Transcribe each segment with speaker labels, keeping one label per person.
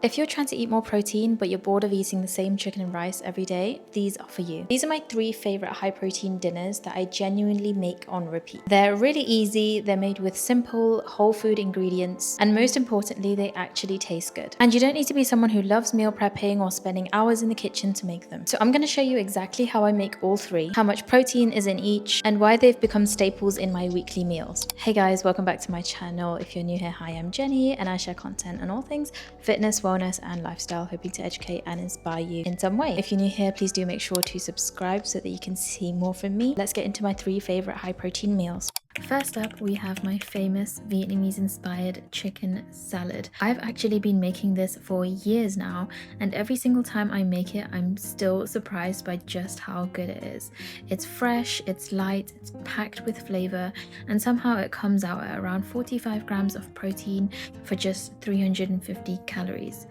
Speaker 1: If you're trying to eat more protein but you're bored of eating the same chicken and rice every day, these are for you. These are my 3 favorite high protein dinners that I genuinely make on repeat. They're really easy, they're made with simple whole food ingredients, and most importantly, they actually taste good. And you don't need to be someone who loves meal prepping or spending hours in the kitchen to make them. So I'm going to show you exactly how I make all 3, how much protein is in each, and why they've become staples in my weekly meals. Hey guys, welcome back to my channel. If you're new here, hi, I'm Jenny and I share content on all things fitness, wellness and lifestyle, hoping to educate and inspire you in some way. If you're new here, please do make sure to subscribe so that you can see more from me. Let's get into my 3 favorite high protein meals. First up, we have my famous Vietnamese inspired chicken salad. I've actually been making this for years now, and every single time I make it, I'm still surprised by just how good it is. It's fresh, it's light, it's packed with flavor, and somehow it comes out at around 45 grams of protein for just 350 calories.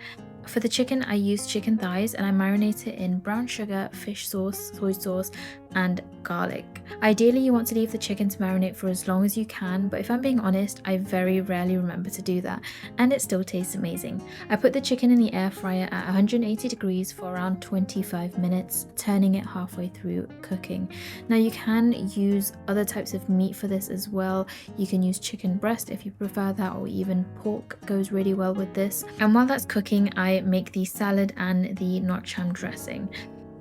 Speaker 1: For the chicken, I use chicken thighs and I marinate it in brown sugar, fish sauce, soy sauce, and garlic. Ideally, you want to leave the chicken to marinate for as long as you can, but if I'm being honest, I very rarely remember to do that, and it still tastes amazing. I put the chicken in the air fryer at 180 degrees for around 25 minutes, turning it halfway through cooking. Now, you can use other types of meat for this as well. You can use chicken breast if you prefer that, or even pork goes really well with this. And while that's cooking, I make the salad and the noc cham dressing.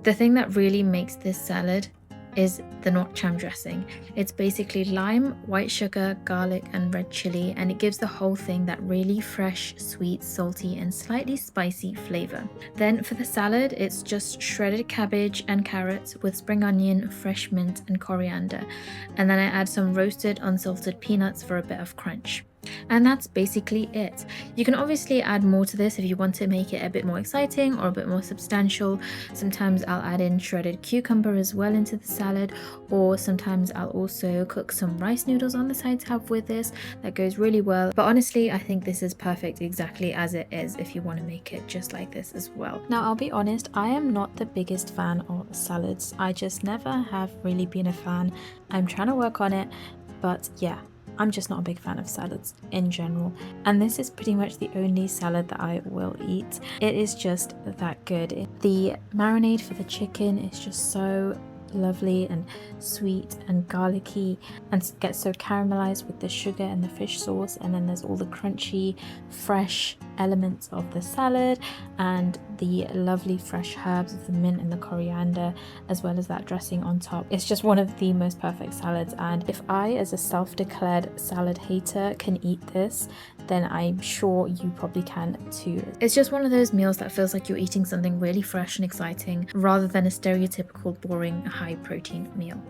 Speaker 1: The thing that really makes this salad is the noc cham dressing. It's basically lime, white sugar, garlic and red chili, and it gives the whole thing that really fresh, sweet, salty and slightly spicy flavor. Then for the salad, it's just shredded cabbage and carrots with spring onion, fresh mint and coriander, and then I add some roasted unsalted peanuts for a bit of crunch. And that's basically it. You can obviously add more to this if you want to make it a bit more exciting or a bit more substantial. Sometimes I'll add in shredded cucumber as well into the salad, or sometimes I'll also cook some rice noodles on the side to have with this. That goes really well. But honestly, I think this is perfect exactly as it is if you want to make it just like this as well. Now, I'll be honest, I am not the biggest fan of salads. I just never have really been a fan. I'm trying to work on it, but yeah. I'm just not a big fan of salads in general, and this is pretty much the only salad that I will eat. It is just that good. The marinade for the chicken is just so lovely and sweet and garlicky, and gets so caramelized with the sugar and the fish sauce, and then there's all the crunchy fresh elements of the salad and the lovely fresh herbs of the mint and the coriander, as well as that dressing on top. It's just one of the most perfect salads, and if I, as a self-declared salad hater, can eat this, then I'm sure you probably can too. It's just one of those meals that feels like you're eating something really fresh and exciting rather than a stereotypical boring high protein meal.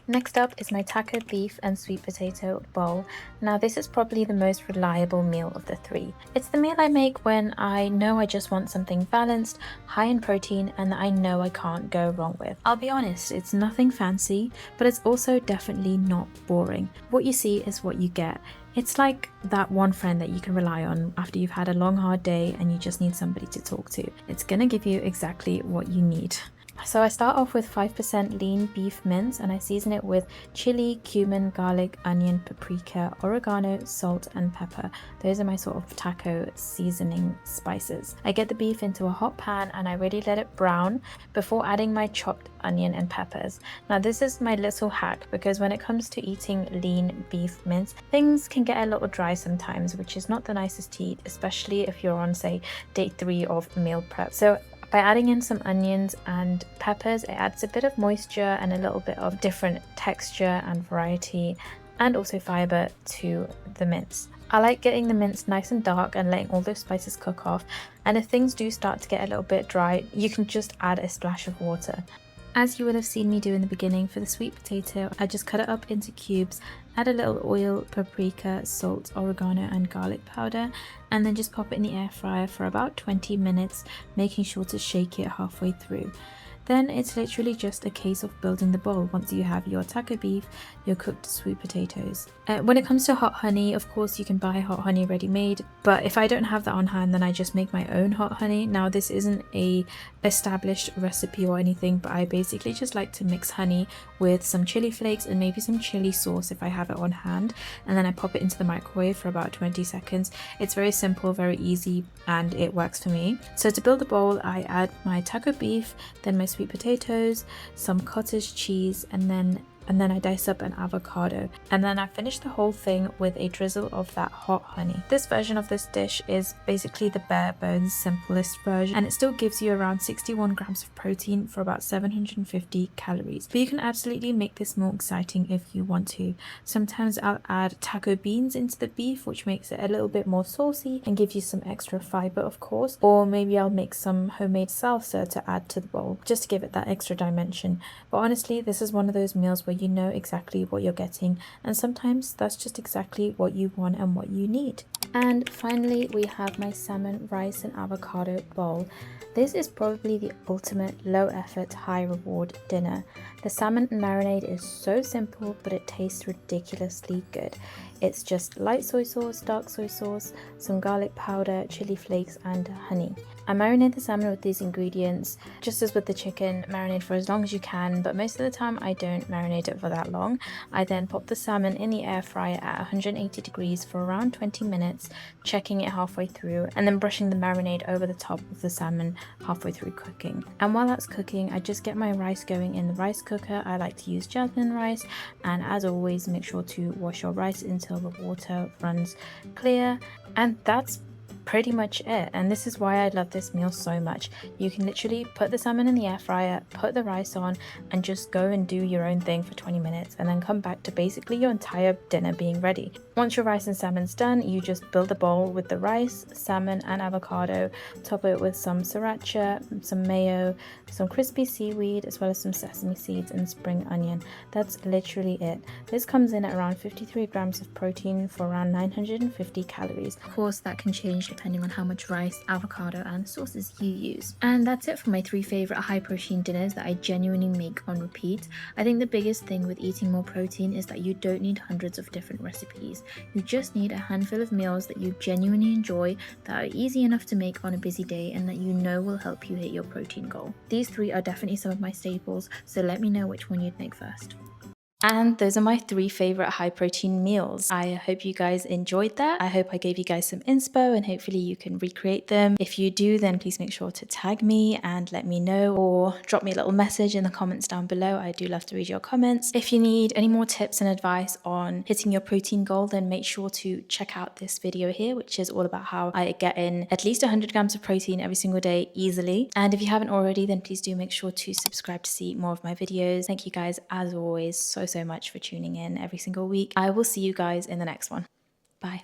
Speaker 1: Next up is my taco beef and sweet potato bowl. Now, this is probably the most reliable meal of the 3. It's the meal I make when I know I just want something balanced, high in protein, and that I know I can't go wrong with. I'll be honest, it's nothing fancy, but it's also definitely not boring. What you see is what you get. It's like that one friend that you can rely on after you've had a long, hard day and you just need somebody to talk to. It's gonna give you exactly what you need. So I start off with 5% lean beef mince, and I season it with chili, cumin, garlic, onion, paprika, oregano, salt and pepper. Those are my sort of taco seasoning spices. I get the beef into a hot pan and I really let it brown before adding my chopped onion and peppers. Now, this is my little hack, because when it comes to eating lean beef mince, things can get a little dry sometimes, which is not the nicest to eat, especially if you're on, say, day 3 of meal prep. So by adding in some onions and peppers, it adds a bit of moisture and a little bit of different texture and variety, and also fiber to the mince. I like getting the mince nice and dark and letting all those spices cook off, and if things do start to get a little bit dry, you can just add a splash of water. As you would have seen me do in the beginning, for the sweet potato, I just cut it up into cubes, add a little oil, paprika, salt, oregano and garlic powder, and then just pop it in the air fryer for about 20 minutes, making sure to shake it halfway through. Then it's literally just a case of building the bowl once you have your taco beef, your cooked sweet potatoes. When it comes to hot honey, of course you can buy hot honey ready-made, but if I don't have that on hand, then I just make my own hot honey. Now this isn't a established recipe or anything, but I basically just like to mix honey with some chili flakes and maybe some chili sauce if I have it on hand, and then I pop it into the microwave for about 20 seconds. It's very simple, very easy, and it works for me. So to build the bowl, I add my taco beef, then my sweet potatoes, some cottage cheese, and then I dice up an avocado, and then I finish the whole thing with a drizzle of that hot honey. This version of this dish is basically the bare bones simplest version, and it still gives you around 61 grams of protein for about 750 calories. But you can absolutely make this more exciting if you want to. Sometimes I'll add taco beans into the beef, which makes it a little bit more saucy and gives you some extra fiber, of course. Or maybe I'll make some homemade salsa to add to the bowl, just to give it that extra dimension. But honestly, this is one of those meals where you know exactly what you're getting, and sometimes that's just exactly what you want and what you need. And finally, we have my salmon, rice and avocado bowl. This is probably the ultimate low effort, high reward dinner. The salmon marinade is so simple, but it tastes ridiculously good. It's just light soy sauce, dark soy sauce, some garlic powder, chili flakes and honey. I marinate the salmon with these ingredients, just as with the chicken, marinate for as long as you can, but most of the time I don't marinate it for that long. I then pop the salmon in the air fryer at 180 degrees for around 20 minutes, checking it halfway through, and then brushing the marinade over the top of the salmon halfway through cooking. And while that's cooking, I just get my rice going in the rice cooker. I like to use jasmine rice, and as always, make sure to wash your rice until the water runs clear. And that's pretty much it, and this is why I love this meal so much. You can literally put the salmon in the air fryer, put the rice on, and just go and do your own thing for 20 minutes, and then come back to basically your entire dinner being ready. Once your rice and salmon's done, you just build the bowl with the rice, salmon and avocado, top it with some sriracha, some mayo, some crispy seaweed, as well as some sesame seeds and spring onion. That's literally it. This comes in at around 53 grams of protein for around 950 calories. Of course, that can change depending on how much rice, avocado and sauces you use. And that's it for my 3 favorite high protein dinners that I genuinely make on repeat. I think the biggest thing with eating more protein is that you don't need hundreds of different recipes. You just need a handful of meals that you genuinely enjoy, that are easy enough to make on a busy day, and that you know will help you hit your protein goal. These 3 are definitely some of my staples, so let me know which one you'd make first. And those are my 3 favorite high protein meals. I hope you guys enjoyed that. I hope I gave you guys some inspo and hopefully you can recreate them. If you do, then please make sure to tag me and let me know, or drop me a little message in the comments down below. I do love to read your comments. If you need any more tips and advice on hitting your protein goal, then make sure to check out this video here, which is all about how I get in at least 100 grams of protein every single day easily. And if you haven't already, then please do make sure to subscribe to see more of my videos. Thank you guys as always so much for tuning in every single week. I will see you guys in the next one. Bye.